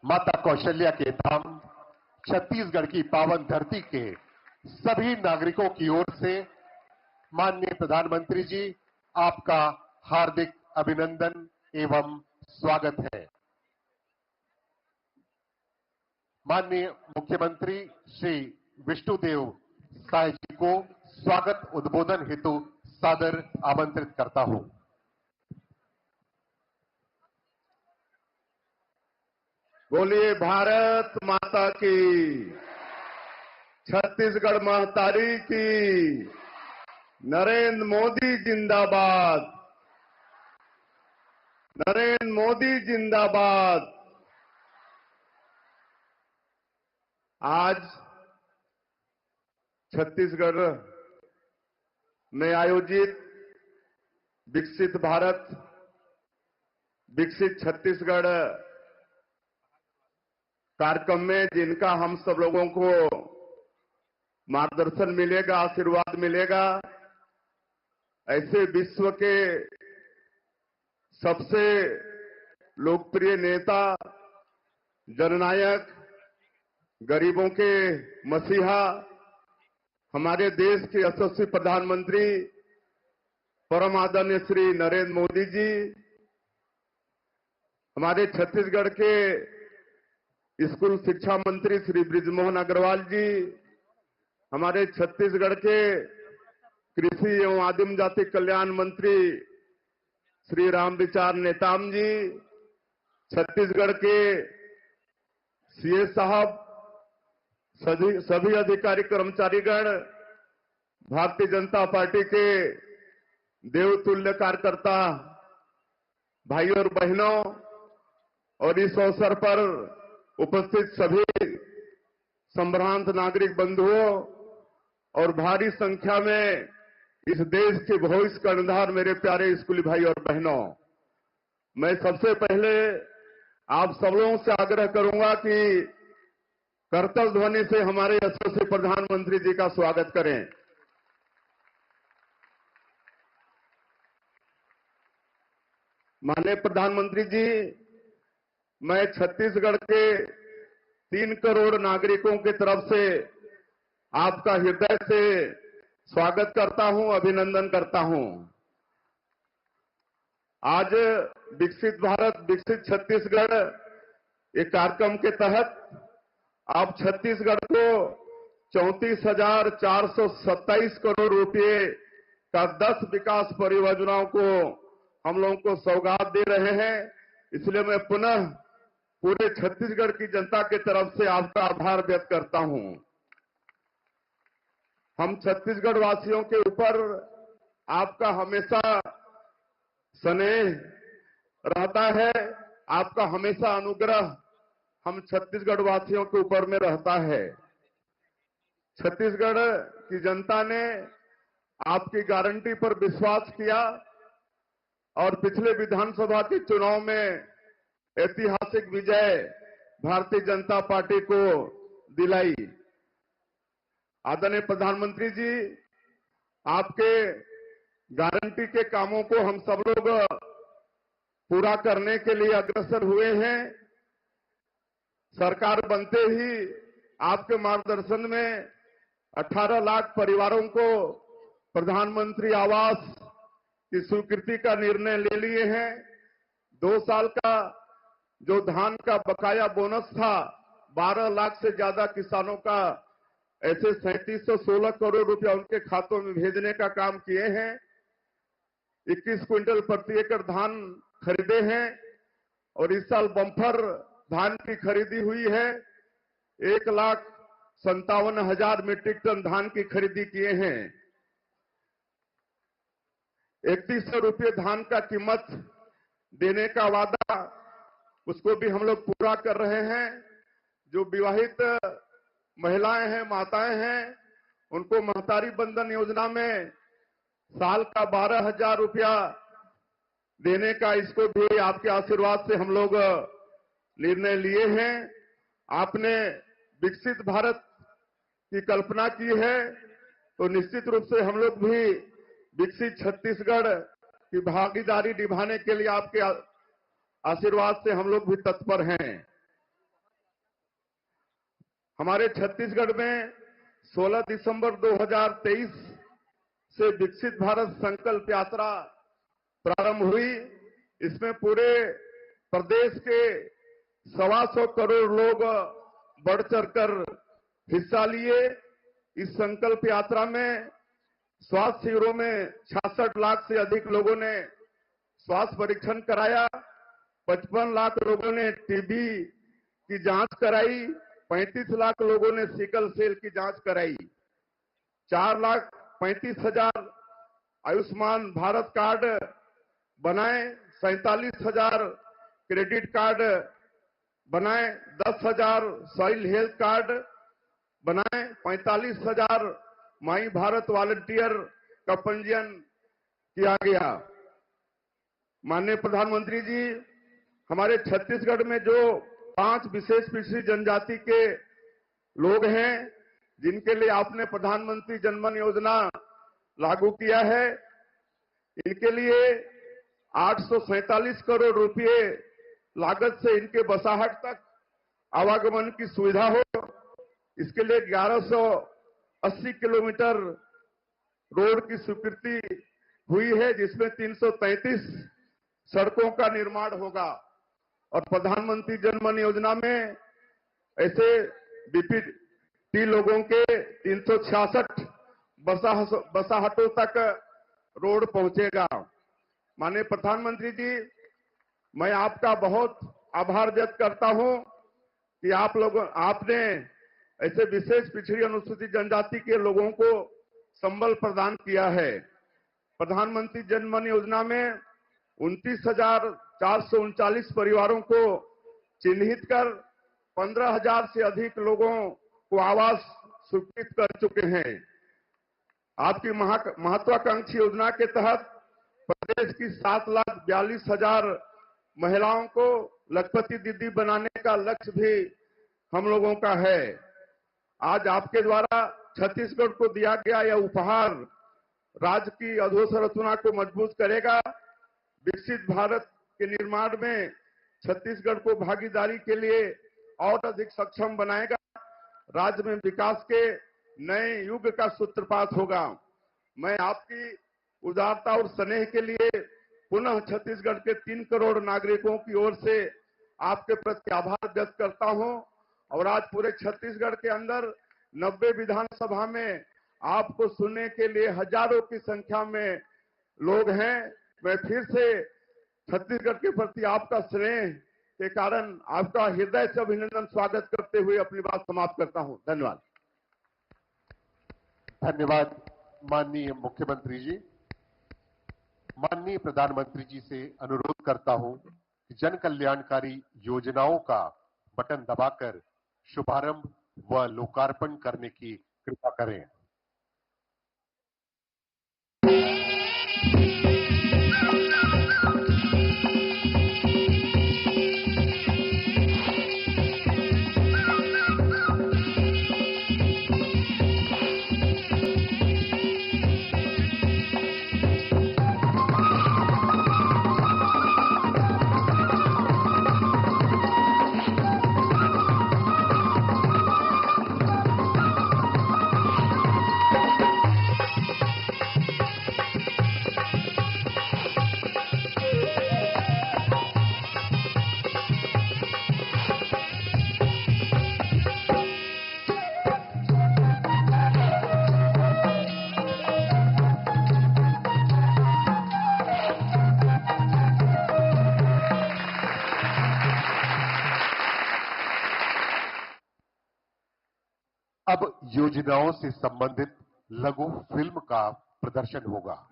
माता कौशल्या के धाम छत्तीसगढ़ की पावन धरती के सभी नागरिकों की ओर से माननीय प्रधानमंत्री जी, आपका हार्दिक अभिनंदन एवं स्वागत है। माननीय मुख्यमंत्री श्री विष्णुदेव साय जी को स्वागत उद्बोधन हेतु सादर आमंत्रित करता हूं। बोलिए भारत माता की, छत्तीसगढ़ महतारी की, नरेंद्र मोदी जिंदाबाद, नरेंद्र मोदी जिंदाबाद। आज छत्तीसगढ़ में आयोजित विकसित भारत, विकसित छत्तीसगढ़ कार्यक्रम में जिनका हम सब लोगों को मार्गदर्शन मिलेगा, आशीर्वाद मिलेगा, ऐसे विश्व के सबसे लोकप्रिय नेता, जननायक, गरीबों के मसीहा, हमारे देश के यशस्वी प्रधानमंत्री परम आदरणीय श्री नरेंद्र मोदी जी, हमारे छत्तीसगढ़ के स्कूल शिक्षा मंत्री श्री बृजमोहन अग्रवाल जी, हमारे छत्तीसगढ़ के कृषि एवं आदिम जाति कल्याण मंत्री श्री रामविचार नेताम जी, छत्तीसगढ़ के सीए साहब, सभी अधिकारी कर्मचारीगण, भारतीय जनता पार्टी के देवतुल्य कार्यकर्ता भाइयों और बहनों, और इस अवसर पर उपस्थित सभी संभ्रांत नागरिक बंधुओं और भारी संख्या में इस देश के भविष्य कर्णधार मेरे प्यारे स्कूली भाई और बहनों, मैं सबसे पहले आप सब लोगों से आग्रह करूंगा कि करतल ध्वनि से हमारे यशस्वी प्रधानमंत्री जी का स्वागत करें। माननीय प्रधानमंत्री जी, मैं छत्तीसगढ़ के 3 करोड़ नागरिकों की तरफ से आपका हृदय से स्वागत करता हूं, अभिनंदन करता हूं। आज विकसित भारत, विकसित छत्तीसगढ़ एक कार्यक्रम के तहत आप छत्तीसगढ़ को 34,427 करोड़ रुपए का 10 विकास परियोजनाओं को हम लोगों को सौगात दे रहे हैं। इसलिए मैं पुनः पूरे छत्तीसगढ़ की जनता की तरफ से आपका आभार व्यक्त करता हूं। हम छत्तीसगढ़ वासियों के ऊपर आपका हमेशा स्नेह रहता है, आपका हमेशा अनुग्रह हम छत्तीसगढ़ वासियों के ऊपर में रहता है। छत्तीसगढ़ की जनता ने आपकी गारंटी पर विश्वास किया और पिछले विधानसभा के चुनाव में ऐतिहासिक विजय भारतीय जनता पार्टी को दिलाई। आदरणीय प्रधानमंत्री जी, आपके गारंटी के कामों को हम सब लोग पूरा करने के लिए अग्रसर हुए हैं। सरकार बनते ही आपके मार्गदर्शन में 18 लाख परिवारों को प्रधानमंत्री आवास की स्वीकृति का निर्णय ले लिए हैं। 2 साल का जो धान का बकाया बोनस था, 12 लाख से ज्यादा किसानों का ऐसे 3716 करोड़ रुपया उनके खातों में भेजने का काम किए हैं। 21 क्विंटल प्रति एकड़ धान खरीदे हैं और इस साल बम्पर धान की खरीदी हुई है। 1,57,000 मीट्रिक टन धान की खरीदी किए हैं। 3100 रुपये धान का कीमत देने का वादा, उसको भी हम लोग पूरा कर रहे हैं। जो विवाहित महिलाएं हैं, माताएं हैं, उनको महतारी बंधन योजना में साल का 12,000 रुपया देने का, इसको भी आपके आशीर्वाद से हम लोग निर्णय लिए हैं। आपने विकसित भारत की कल्पना की है, तो निश्चित रूप से हम लोग भी विकसित छत्तीसगढ़ की भागीदारी निभाने के लिए आपके आशीर्वाद से हम लोग भी तत्पर हैं। हमारे छत्तीसगढ़ में 16 दिसंबर 2023 से विकसित भारत संकल्प यात्रा प्रारंभ हुई। इसमें पूरे प्रदेश के 125 करोड़ लोग बढ़ चढ़कर हिस्सा लिए। इस संकल्प यात्रा में स्वास्थ्य शिविरों में 66 लाख से अधिक लोगों ने स्वास्थ्य परीक्षण कराया। 55 लाख लोगों ने टीबी की जांच कराई। 35 लाख लोगों ने सिकल सेल की जांच कराई। 4,35,000 आयुष्मान भारत कार्ड बनाए। 47,000 क्रेडिट कार्ड बनाए। 10,000 सॉइल हेल्थ कार्ड बनाए। 45,000 माई भारत वॉलंटियर का पंजीयन किया गया। माननीय प्रधानमंत्री जी, हमारे छत्तीसगढ़ में जो 5 विशेष पिछड़ी जनजाति के लोग हैं, जिनके लिए आपने प्रधानमंत्री जनधन योजना लागू किया है, इनके लिए 847 करोड़ रुपए लागत से इनके बसाहट तक आवागमन की सुविधा हो। इसके लिए 1180 किलोमीटर रोड की स्वीकृति हुई है, जिसमें 333 सड़कों का निर्माण होगा। और प्रधानमंत्री जनधन योजना में ऐसे बीपीटी लोगों के 366 बसाहटों तक रोड पहुंचेगा। माननीय प्रधानमंत्री जी, मैं आपका बहुत आभार व्यक्त करता हूं कि आपने ऐसे विशेष पिछड़ी अनुसूचित जनजाति के लोगों को संबल प्रदान किया है। प्रधानमंत्री जनधन योजना में 29,439 परिवारों को चिन्हित कर 15,000 से अधिक लोगों को आवास स्वीकृत कर चुके हैं। आपकी महत्वाकांक्षी योजना के तहत प्रदेश की 7,42,000 महिलाओं को लखपति दीदी बनाने का लक्ष्य भी हम लोगों का है। आज आपके द्वारा छत्तीसगढ़ को दिया गया यह उपहार राज्य की अधोसंरचना को मजबूत करेगा। विकसित भारत के निर्माण में छत्तीसगढ़ को भागीदारी के लिए और अधिक सक्षम बनाएगा। राज्य में विकास के नए युग का सूत्रपात होगा। मैं आपकी उदारता और स्नेह के लिए पुनः छत्तीसगढ़ के 3 करोड़ नागरिकों की ओर से आपके प्रति आभार व्यक्त करता हूं। और आज पूरे छत्तीसगढ़ के अंदर 90 विधानसभा में आपको सुनने के लिए हजारों की संख्या में लोग हैं। मैं फिर से छत्तीसगढ़ के प्रति आपका स्नेह के कारण आपका हृदय से अभिनंदन स्वागत करते हुए अपनी बात समाप्त करता हूं। धन्यवाद। धन्यवाद माननीय मुख्यमंत्री जी। माननीय प्रधानमंत्री जी से अनुरोध करता हूं कि जन कल्याणकारी योजनाओं का बटन दबाकर शुभारंभ व लोकार्पण करने की कृपा करें। अब योजनाओं से संबंधित लघु फिल्म का प्रदर्शन होगा।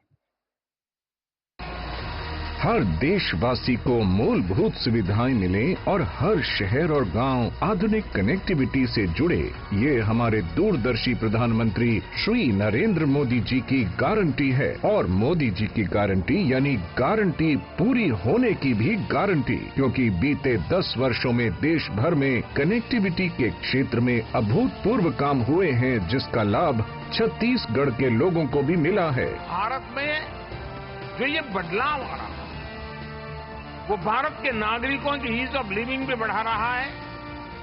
हर देशवासी को मूलभूत सुविधाएं मिले और हर शहर और गांव आधुनिक कनेक्टिविटी से जुड़े, ये हमारे दूरदर्शी प्रधानमंत्री श्री नरेंद्र मोदी जी की गारंटी है। और मोदी जी की गारंटी यानी गारंटी पूरी होने की भी गारंटी, क्योंकि बीते 10 वर्षों में देश भर में कनेक्टिविटी के क्षेत्र में अभूतपूर्व काम हुए हैं, जिसका लाभ छत्तीसगढ़ के लोगों को भी मिला है। भारत में जो ये बदलाव आ रहा है, वो भारत के नागरिकों की ईज ऑफ लिविंग पे बढ़ा रहा है,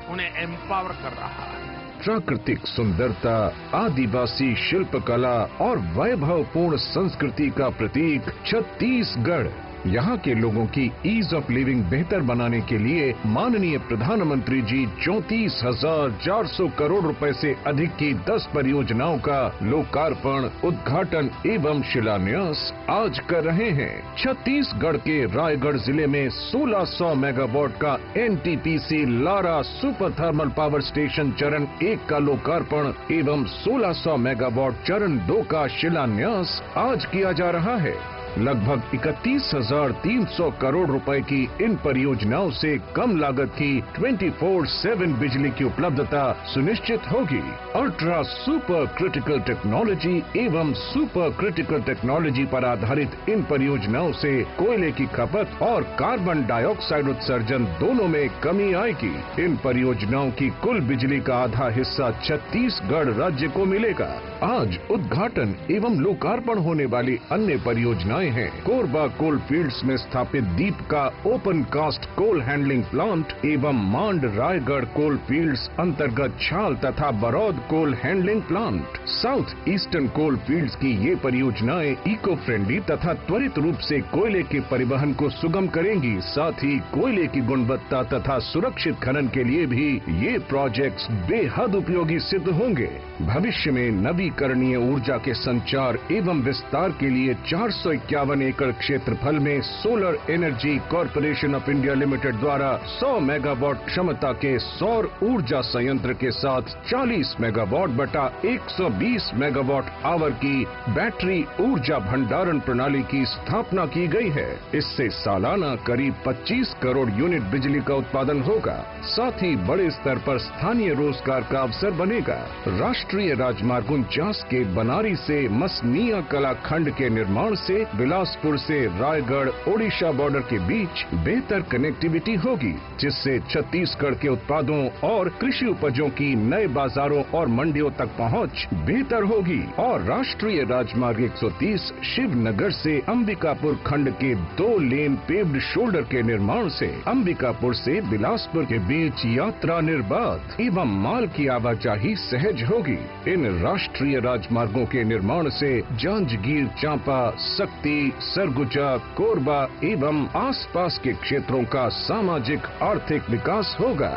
उन्हें एम्पावर कर रहा है। प्राकृतिक सुंदरता, आदिवासी शिल्पकला और वैभवपूर्ण संस्कृति का प्रतीक छत्तीसगढ़। यहाँ के लोगों की ईज ऑफ लिविंग बेहतर बनाने के लिए माननीय प्रधानमंत्री जी 34,400 करोड़ रुपए से अधिक की 10 परियोजनाओं का लोकार्पण, उद्घाटन एवं शिलान्यास आज कर रहे हैं। छत्तीसगढ़ के रायगढ़ जिले में 1600 मेगावाट का NTPC Lara super thermal power station चरण 1 का लोकार्पण एवं 1600 मेगावाट चरण 2 का शिलान्यास आज किया जा रहा है। लगभग 31,300 करोड़ रुपए की इन परियोजनाओं से कम लागत की 24/7 बिजली की उपलब्धता सुनिश्चित होगी। अल्ट्रा सुपर क्रिटिकल टेक्नोलॉजी एवं सुपर क्रिटिकल टेक्नोलॉजी पर आधारित इन परियोजनाओं से कोयले की खपत और कार्बन डाइऑक्साइड उत्सर्जन दोनों में कमी आएगी। इन परियोजनाओं की कुल बिजली का आधा हिस्सा छत्तीसगढ़ राज्य को मिलेगा। आज उद्घाटन एवं लोकार्पण होने वाली अन्य परियोजनाएं हैं कोरबा कोल फील्ड्स में स्थापित दीप का open cast coal handling plant एवं मांड रायगढ़ कोल फील्ड्स अंतर्गत छाल तथा Baroud coal handling plant. South Eastern coal fields की ये परियोजनाएं इको फ्रेंडली तथा त्वरित रूप से कोयले के परिवहन को सुगम करेंगी। साथ ही कोयले की गुणवत्ता तथा सुरक्षित खनन के लिए भी ये प्रोजेक्ट्स बेहद उपयोगी सिद्ध होंगे। भविष्य में नवीकरणीय ऊर्जा के संचार एवं विस्तार के लिए 451 एकड़ क्षेत्रफल में solar energy corporation of India limited द्वारा 100 मेगावाट क्षमता के सौर ऊर्जा संयंत्र के साथ 40 मेगावाट बटा 120 मेगावाट आवर की बैटरी ऊर्जा भंडारण प्रणाली की स्थापना की गई है। इससे सालाना करीब 25 करोड़ यूनिट बिजली का उत्पादन होगा। साथ ही बड़े स्तर पर स्थानीय रोजगार का अवसर बनेगा। राष्ट्रीय राजमार्ग 49 के बनारी से मसनिया कला खंड के निर्माण से बिलासपुर से रायगढ़ ओडिशा बॉर्डर के बीच बेहतर कनेक्टिविटी होगी, जिससे छत्तीसगढ़ के उत्पादों और कृषि उपजों की नए बाजारों और मंडियों तक पहुंच बेहतर होगी। और राष्ट्रीय राजमार्ग 130 शिवनगर से अंबिकापुर खंड के 2 लेन पेव्ड शोल्डर के निर्माण से अंबिकापुर से बिलासपुर के बीच यात्रा निर्बाध एवं माल की आवाजाही सहज होगी। इन राष्ट्रीय राजमार्गों के निर्माण से जांजगीर चांपा, शक्ति, सरगुजा, कोरबा एवं आसपास के क्षेत्रों का सामाजिक आर्थिक विकास होगा।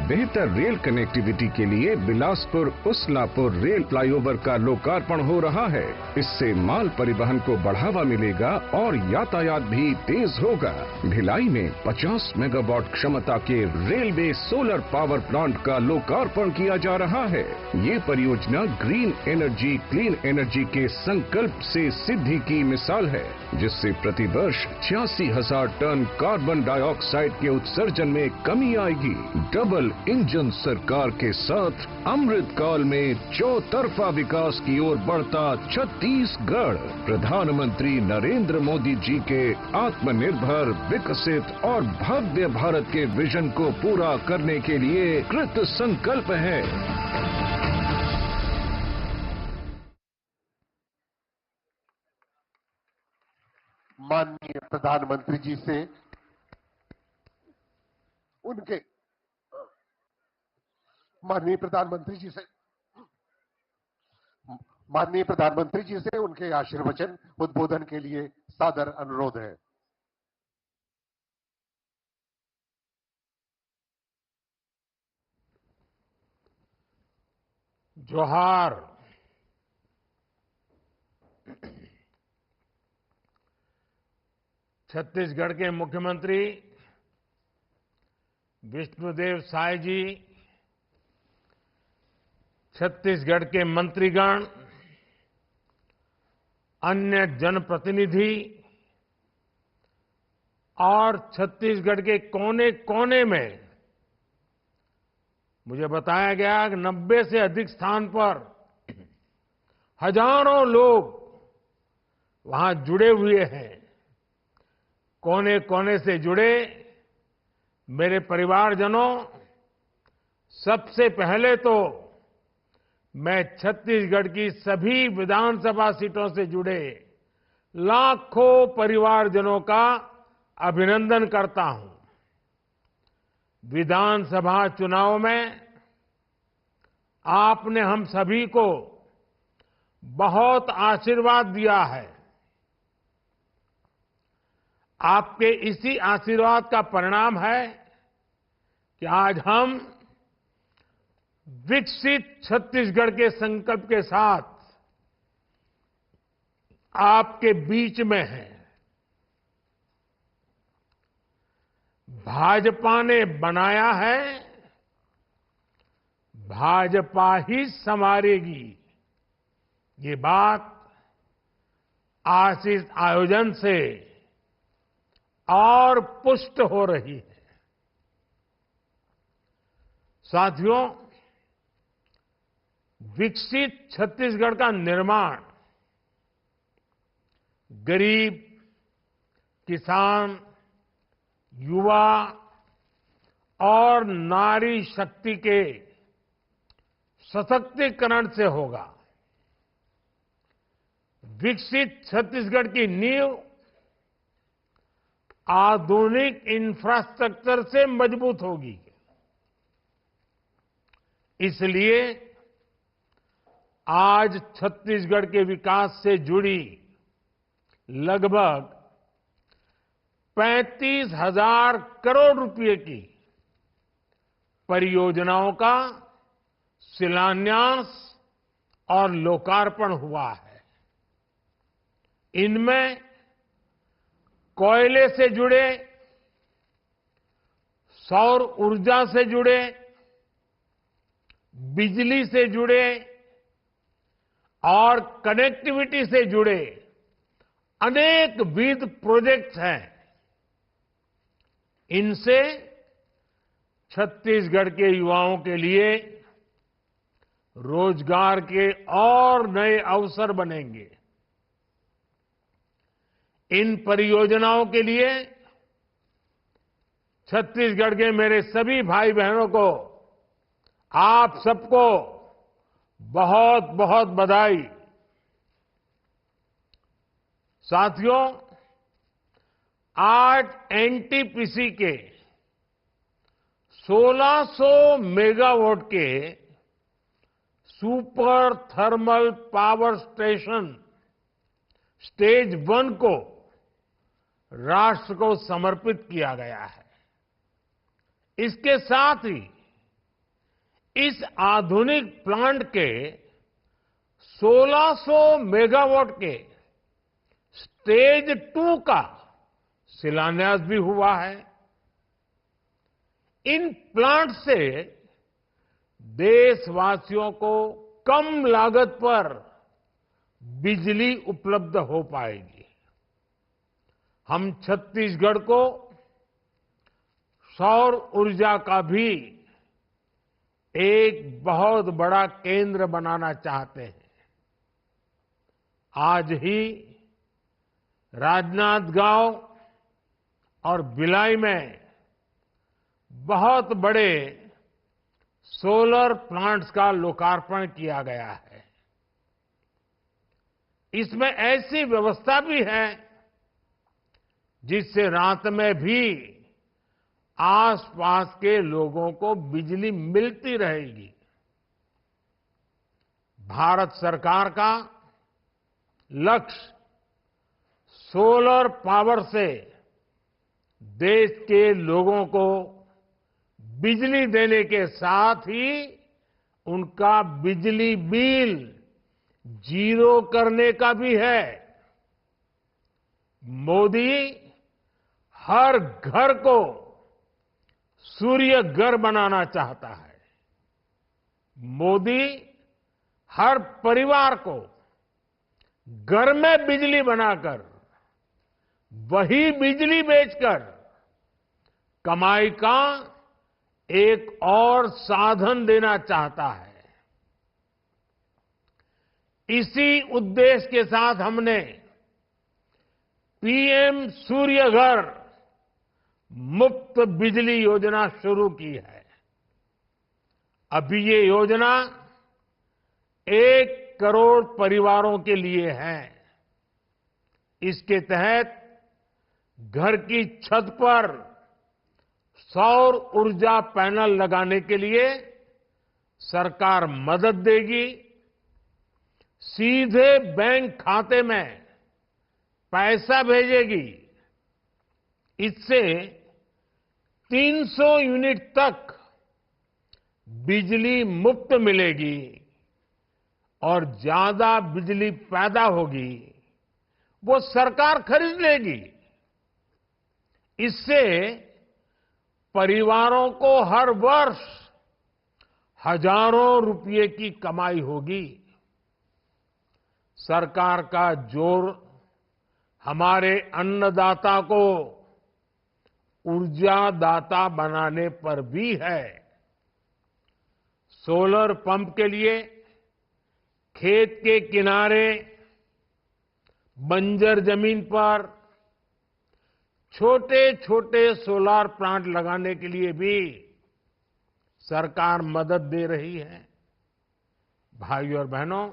बेहतर रेल कनेक्टिविटी के लिए बिलासपुर उसलापुर रेल फ्लाईओवर का लोकार्पण हो रहा है। इससे माल परिवहन को बढ़ावा मिलेगा और यातायात भी तेज होगा। भिलाई में 50 मेगावाट क्षमता के रेलवे सोलर पावर प्लांट का लोकार्पण किया जा रहा है। ये परियोजना ग्रीन एनर्जी क्लीन एनर्जी के संकल्प से सिद्धि की मिसाल है, जिससे प्रतिवर्ष 86,000 टन कार्बन डाइऑक्साइड के उत्सर्जन में कमी आएगी। डबल इंजन सरकार के साथ अमृत काल में चौतरफा विकास की ओर बढ़ता छत्तीसगढ़ प्रधानमंत्री नरेंद्र मोदी जी के आत्मनिर्भर, विकसित और भव्य भारत के विजन को पूरा करने के लिए कृत संकल्प है। माननीय प्रधानमंत्री जी से उनके माननीय प्रधानमंत्री जी से उनके आशीर्वचन उद्बोधन के लिए सादर अनुरोध है। जोहार। छत्तीसगढ़ के मुख्यमंत्री विष्णुदेव साय जी, छत्तीसगढ़ के मंत्रीगण, अन्य जनप्रतिनिधि और छत्तीसगढ़ के कोने कोने में मुझे बताया गया कि 90 से अधिक स्थान पर हजारों लोग वहां जुड़े हुए हैं। कोने कोने से जुड़े मेरे परिवारजनों, सबसे पहले तो मैं छत्तीसगढ़ की सभी विधानसभा सीटों से जुड़े लाखों परिवारजनों का अभिनंदन करता हूं। विधानसभा चुनाव में आपने हम सभी को बहुत आशीर्वाद दिया है। आपके इसी आशीर्वाद का परिणाम है कि आज हम विकसित छत्तीसगढ़ के संकल्प के साथ आपके बीच में हैं। भाजपा ने बनाया है, भाजपा ही संवारेगी। ये बात आज इस आयोजन से और पुष्ट हो रही है। साथियों, विकसित छत्तीसगढ़ का निर्माण गरीब, किसान, युवा और नारी शक्ति के सशक्तिकरण से होगा। विकसित छत्तीसगढ़ की नींव आधुनिक इंफ्रास्ट्रक्चर से मजबूत होगी। इसलिए आज छत्तीसगढ़ के विकास से जुड़ी लगभग 35,000 करोड़ रुपए की परियोजनाओं का शिलान्यास और लोकार्पण हुआ है। इनमें कोयले से जुड़े, सौर ऊर्जा से जुड़े, बिजली से जुड़े और कनेक्टिविटी से जुड़े अनेक विविध प्रोजेक्ट्स हैं। इनसे छत्तीसगढ़ के युवाओं के लिए रोजगार के और नए अवसर बनेंगे। इन परियोजनाओं के लिए छत्तीसगढ़ के मेरे सभी भाई बहनों को, आप सबको बहुत बहुत बधाई। साथियों, आज एनटीपीसी के 1600 मेगावाट के super thermal power station stage 1 को राष्ट्र को समर्पित किया गया है। इसके साथ ही इस आधुनिक प्लांट के 1600 मेगावाट के स्टेज 2 का शिलान्यास भी हुआ है। इन प्लांट से देशवासियों को कम लागत पर बिजली उपलब्ध हो पाएगी। हम छत्तीसगढ़ को सौर ऊर्जा का भी एक बहुत बड़ा केंद्र बनाना चाहते हैं। आज ही राजनांदगांव और भिलाई में बहुत बड़े सोलर प्लांट्स का लोकार्पण किया गया है। इसमें ऐसी व्यवस्था भी है जिससे रात में भी आसपास के लोगों को बिजली मिलती रहेगी। भारत सरकार का लक्ष्य सोलर पावर से देश के लोगों को बिजली देने के साथ ही उनका बिजली बिल जीरो करने का भी है। मोदी हर घर को सूर्य घर बनाना चाहता है। मोदी हर परिवार को घर में बिजली बनाकर वही बिजली बेचकर कमाई का एक और साधन देना चाहता है। इसी उद्देश्य के साथ हमने पीएम सूर्य घर मुफ्त बिजली योजना शुरू की है। अभी ये योजना 1 करोड़ परिवारों के लिए है। इसके तहत घर की छत पर सौर ऊर्जा पैनल लगाने के लिए सरकार मदद देगी, सीधे बैंक खाते में पैसा भेजेगी। इससे 300 यूनिट तक बिजली मुफ्त मिलेगी और ज्यादा बिजली पैदा होगी वो सरकार खरीद लेगी। इससे परिवारों को हर वर्ष हजारों रुपये की कमाई होगी। सरकार का जोर हमारे अन्नदाता को ऊर्जादाता बनाने पर भी है। सोलर पंप के लिए खेत के किनारे, बंजर जमीन पर छोटे छोटे सोलार प्लांट लगाने के लिए भी सरकार मदद दे रही है। भाइयों और बहनों,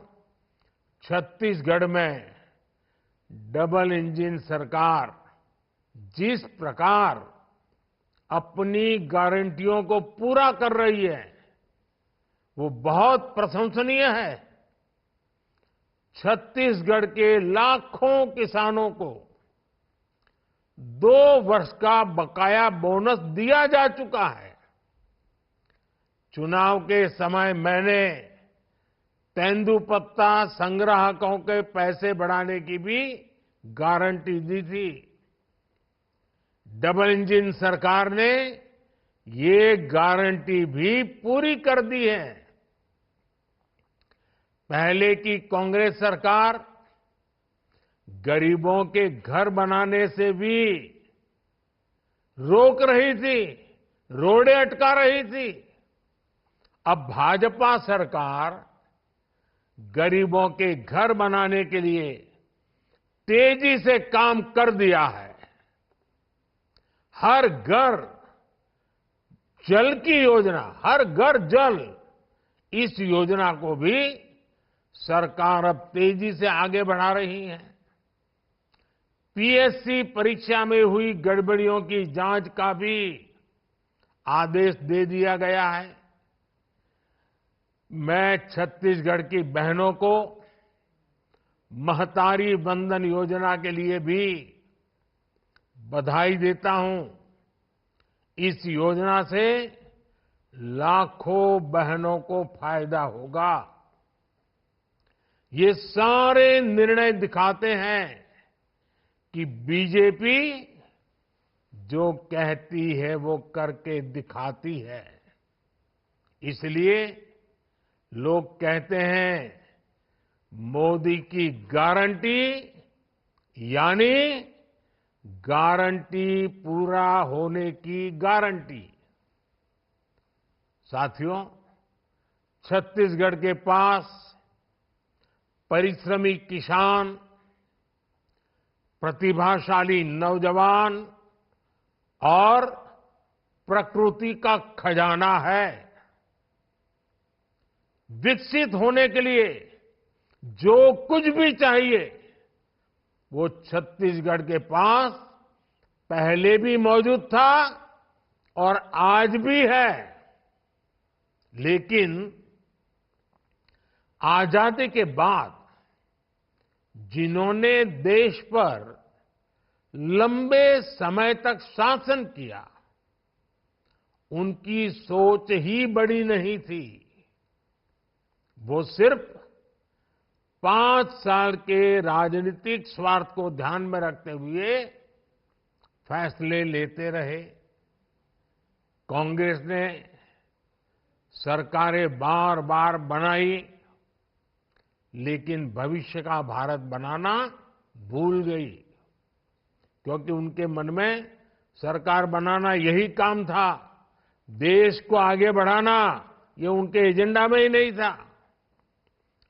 छत्तीसगढ़ में डबल इंजन सरकार जिस प्रकार अपनी गारंटियों को पूरा कर रही है वो बहुत प्रशंसनीय है। छत्तीसगढ़ के लाखों किसानों को 2 वर्ष का बकाया बोनस दिया जा चुका है। चुनाव के समय मैंने तेंदुपत्ता संग्राहकों के पैसे बढ़ाने की भी गारंटी दी थी। डबल इंजन सरकार ने ये गारंटी भी पूरी कर दी है। पहले की कांग्रेस सरकार गरीबों के घर बनाने से भी रोक रही थी, रोड़े अटका रही थी। अब भाजपा सरकार गरीबों के घर बनाने के लिए तेजी से काम कर दिया है। हर घर जल की योजना, हर घर जल, इस योजना को भी सरकार अब तेजी से आगे बढ़ा रही है। पीएससी परीक्षा में हुई गड़बड़ियों की जांच का भी आदेश दे दिया गया है। मैं छत्तीसगढ़ की बहनों को महतारी वंदन योजना के लिए भी बधाई देता हूं। इस योजना से लाखों बहनों को फायदा होगा। ये सारे निर्णय दिखाते हैं कि बीजेपी जो कहती है वो करके दिखाती है। इसलिए लोग कहते हैं मोदी की गारंटी यानी गारंटी पूरा होने की गारंटी। साथियों, छत्तीसगढ़ के पास परिश्रमी किसान, प्रतिभाशाली नौजवान और प्रकृति का खजाना है। विकसित होने के लिए जो कुछ भी चाहिए वो छत्तीसगढ़ के पास पहले भी मौजूद था और आज भी है। लेकिन आजादी के बाद जिन्होंने देश पर लंबे समय तक शासन किया, उनकी सोच ही बड़ी नहीं थी। वो सिर्फ 5 साल के राजनीतिक स्वार्थ को ध्यान में रखते हुए फैसले लेते रहे। कांग्रेस ने सरकारें बार बार बनाई, लेकिन भविष्य का भारत बनाना भूल गई, क्योंकि उनके मन में सरकार बनाना यही काम था। देश को आगे बढ़ाना ये उनके एजेंडा में ही नहीं था।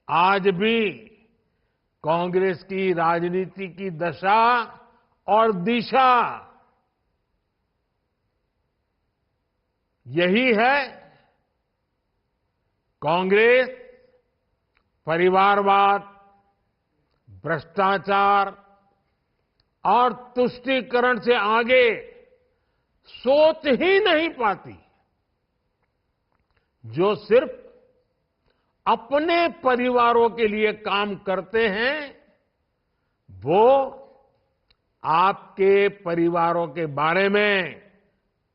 आज भी कांग्रेस की राजनीति की दशा और दिशा यही है। कांग्रेस परिवारवाद, भ्रष्टाचार और तुष्टीकरण से आगे सोच ही नहीं पाती, जो सिर्फ अपने परिवारों के लिए काम करते हैं, वो आपके परिवारों के बारे में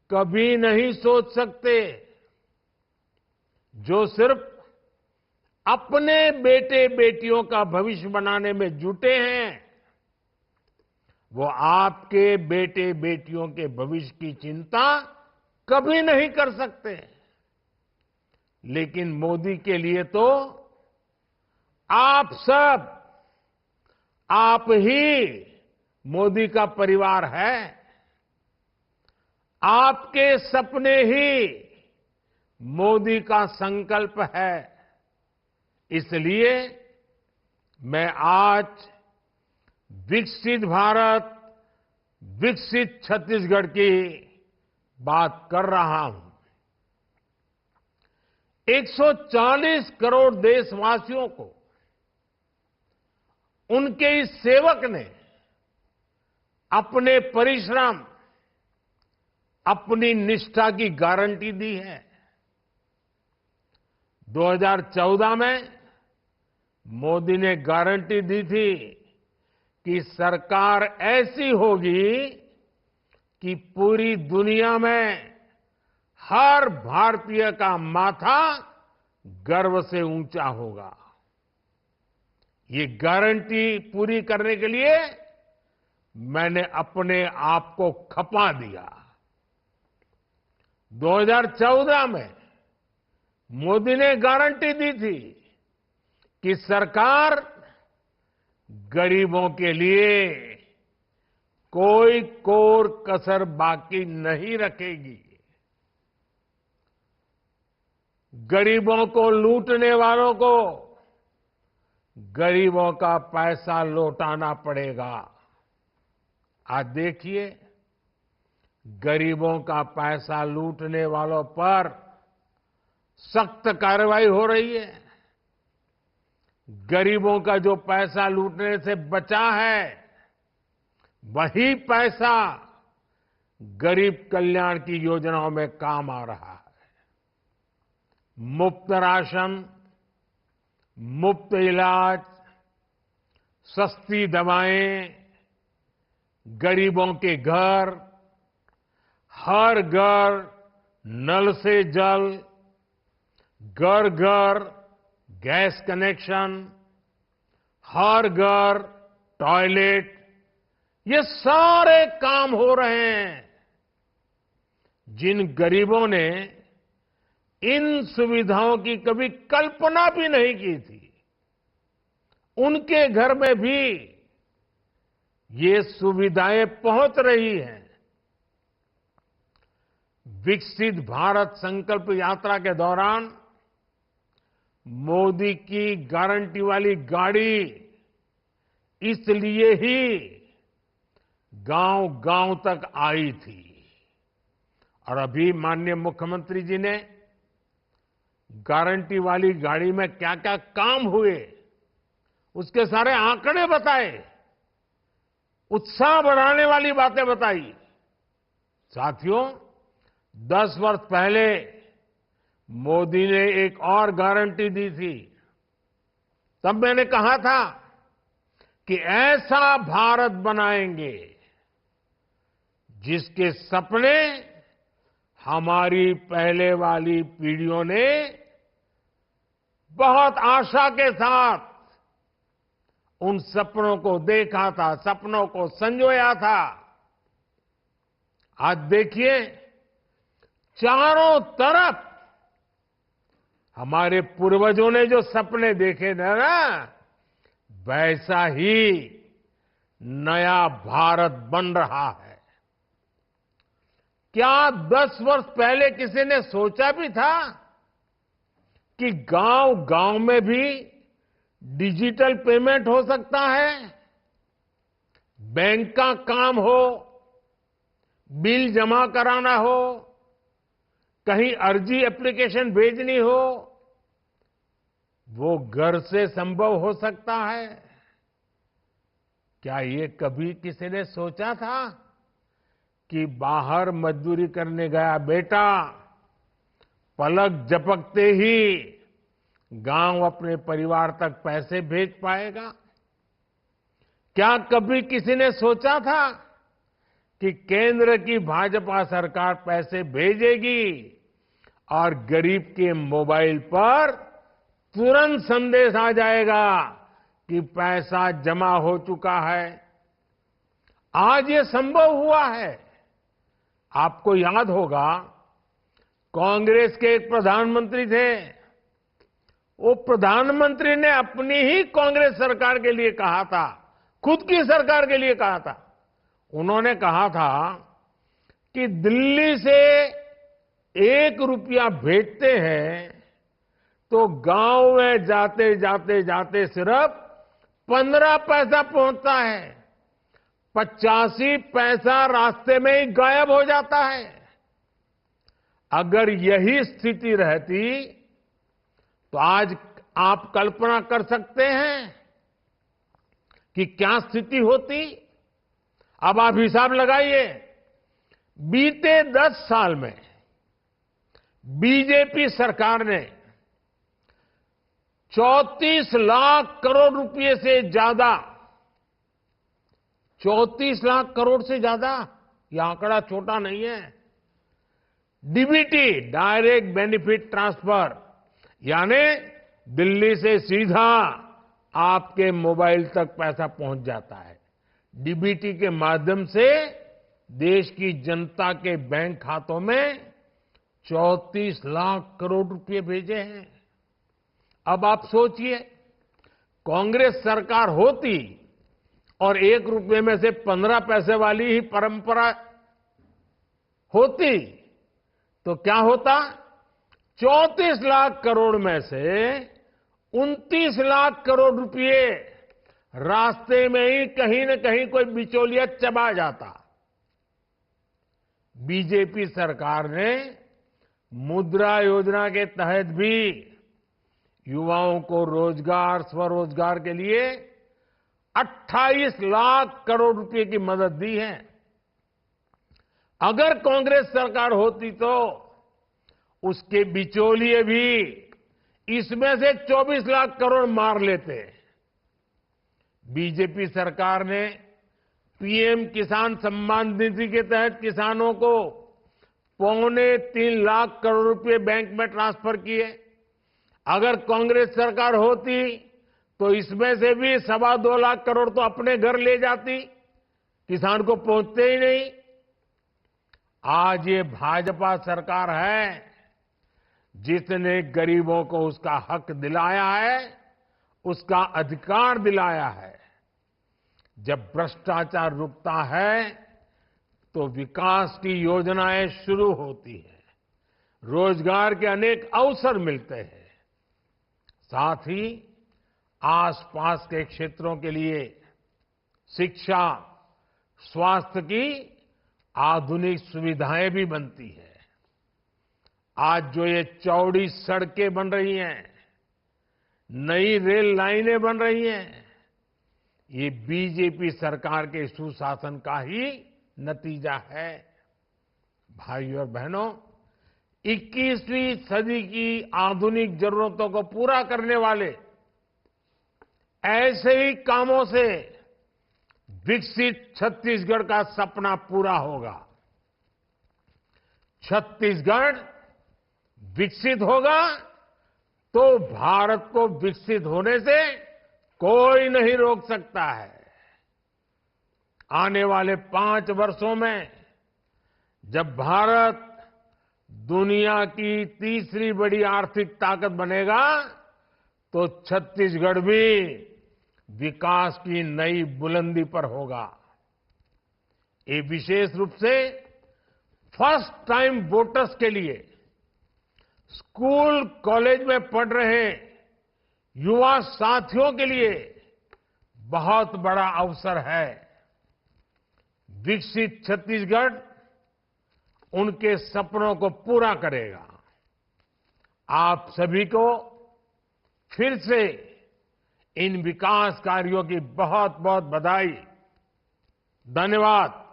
कभी नहीं सोच सकते। जो सिर्फ अपने बेटे बेटियों का भविष्य बनाने में जुटे हैं, वो आपके बेटे बेटियों के भविष्य की चिंता कभी नहीं कर सकते। लेकिन मोदी के लिए तो आप सब, आप ही मोदी का परिवार है। आपके सपने ही मोदी का संकल्प है। इसलिए मैं आज विकसित भारत, विकसित छत्तीसगढ़ की बात कर रहा हूं। 140 करोड़ देशवासियों को उनके इस सेवक ने अपने परिश्रम, अपनी निष्ठा की गारंटी दी है। 2014 में मोदी ने गारंटी दी थी कि सरकार ऐसी होगी कि पूरी दुनिया में हर भारतीय का माथा गर्व से ऊंचा होगा। ये गारंटी पूरी करने के लिए मैंने अपने आप को खपा दिया। 2014 में मोदी ने गारंटी दी थी कि सरकार गरीबों के लिए कोई कोर कसर बाकी नहीं रखेगी। गरीबों को लूटने वालों को गरीबों का पैसा लौटाना पड़ेगा। आज देखिए, गरीबों का पैसा लूटने वालों पर सख्त कार्रवाई हो रही है। गरीबों का जो पैसा लूटने से बचा है, वही पैसा गरीब कल्याण की योजनाओं में काम आ रहा है। मुफ्त राशन, मुफ्त इलाज, सस्ती दवाएं, गरीबों के घर, हर घर नल से जल, घर घर गैस कनेक्शन, हर घर टॉयलेट, ये सारे काम हो रहे हैं। जिन गरीबों ने इन सुविधाओं की कभी कल्पना भी नहीं की थी, उनके घर में भी ये सुविधाएं पहुंच रही हैं। विकसित भारत संकल्प यात्रा के दौरान मोदी की गारंटी वाली गाड़ी इसलिए ही गांव गांव तक आई थी। और अभी माननीय मुख्यमंत्री जी ने गारंटी वाली गाड़ी में क्या क्या काम हुए, उसके सारे आंकड़े बताए, उत्साह बढ़ाने वाली बातें बताई। साथियों, 10 वर्ष पहले मोदी ने एक और गारंटी दी थी। तब मैंने कहा था कि ऐसा भारत बनाएंगे जिसके सपने हमारी पहले वाली पीढ़ियों ने बहुत आशा के साथ उन सपनों को देखा था, सपनों को संजोया था। आज देखिए, चारों तरफ हमारे पूर्वजों ने जो सपने देखे थे ना, वैसा ही नया भारत बन रहा है। क्या 10 वर्ष पहले किसी ने सोचा भी था कि गांव गांव में भी डिजिटल पेमेंट हो सकता है, बैंक का काम हो, बिल जमा कराना हो, कहीं अर्जी एप्लीकेशन भेजनी हो, वो घर से संभव हो सकता है? क्या ये कभी किसी ने सोचा था कि बाहर मजदूरी करने गया बेटा पलक झपकते ही गांव अपने परिवार तक पैसे भेज पाएगा? क्या कभी किसी ने सोचा था कि केंद्र की भाजपा सरकार पैसे भेजेगी और गरीब के मोबाइल पर तुरंत संदेश आ जाएगा कि पैसा जमा हो चुका है? आज ये संभव हुआ है। आपको याद होगा, कांग्रेस के एक प्रधानमंत्री थे। वो प्रधानमंत्री ने अपनी ही कांग्रेस सरकार के लिए कहा था, खुद की सरकार के लिए कहा था। उन्होंने कहा था कि दिल्ली से 1 रुपया भेजते हैं तो गांव में जाते जाते जाते सिर्फ 15 पैसा पहुंचता है, 85 पैसा रास्ते में ही गायब हो जाता है। अगर यही स्थिति रहती तो आज आप कल्पना कर सकते हैं कि क्या स्थिति होती। अब आप हिसाब लगाइए, बीते 10 साल में बीजेपी सरकार ने 34 लाख करोड़ रुपए से ज्यादा, 34 लाख करोड़ से ज्यादा, यह आंकड़ा छोटा नहीं है, डीबीटी, डायरेक्ट बेनिफिट ट्रांसफर, यानी दिल्ली से सीधा आपके मोबाइल तक पैसा पहुंच जाता है। डीबीटी के माध्यम से देश की जनता के बैंक खातों में 34 लाख करोड़ रुपए भेजे हैं। अब आप सोचिए, कांग्रेस सरकार होती और 1 रुपये में से 15 पैसे वाली ही परंपरा होती तो क्या होता? 34 लाख करोड़ में से 29 लाख करोड़ रुपए रास्ते में ही कहीं न कहीं कोई बिचौलिया चबा जाता। बीजेपी सरकार ने मुद्रा योजना के तहत भी युवाओं को रोजगार, स्वरोजगार के लिए 28 लाख करोड़ रुपए की मदद दी है। अगर कांग्रेस सरकार होती तो उसके बिचौलिए भी इसमें से 24 लाख करोड़ मार लेते। बीजेपी सरकार ने पीएम किसान सम्मान निधि के तहत किसानों को 2.25 लाख करोड़ रुपए बैंक में ट्रांसफर किए। अगर कांग्रेस सरकार होती तो इसमें से भी 2.25 लाख करोड़ तो अपने घर ले जाती, किसान को पहुंचते ही नहीं। आज ये भाजपा सरकार है जिसने गरीबों को उसका हक दिलाया है, उसका अधिकार दिलाया है। जब भ्रष्टाचार रुकता है तो विकास की योजनाएं शुरू होती हैं, रोजगार के अनेक अवसर मिलते हैं, साथ ही आसपास के क्षेत्रों के लिए शिक्षा, स्वास्थ्य की आधुनिक सुविधाएं भी बनती है। आज जो ये चौड़ी सड़कें बन रही हैं, नई रेल लाइनें बन रही हैं, ये बीजेपी सरकार के सुशासन का ही नतीजा है। भाइयों और बहनों, 21वीं सदी की आधुनिक जरूरतों को पूरा करने वाले ऐसे ही कामों से विकसित छत्तीसगढ़ का सपना पूरा होगा। छत्तीसगढ़ विकसित होगा तो भारत को विकसित होने से कोई नहीं रोक सकता है। आने वाले 5 वर्षों में जब भारत दुनिया की तीसरी बड़ी आर्थिक ताकत बनेगा तो छत्तीसगढ़ भी विकास की नई बुलंदी पर होगा। ये विशेष रूप से फर्स्ट टाइम वोटर्स के लिए, स्कूल कॉलेज में पढ़ रहे युवा साथियों के लिए बहुत बड़ा अवसर है। विकसित छत्तीसगढ़ उनके सपनों को पूरा करेगा। आप सभी को फिर से इन विकास कार्यों की बहुत बहुत बधाई। धन्यवाद।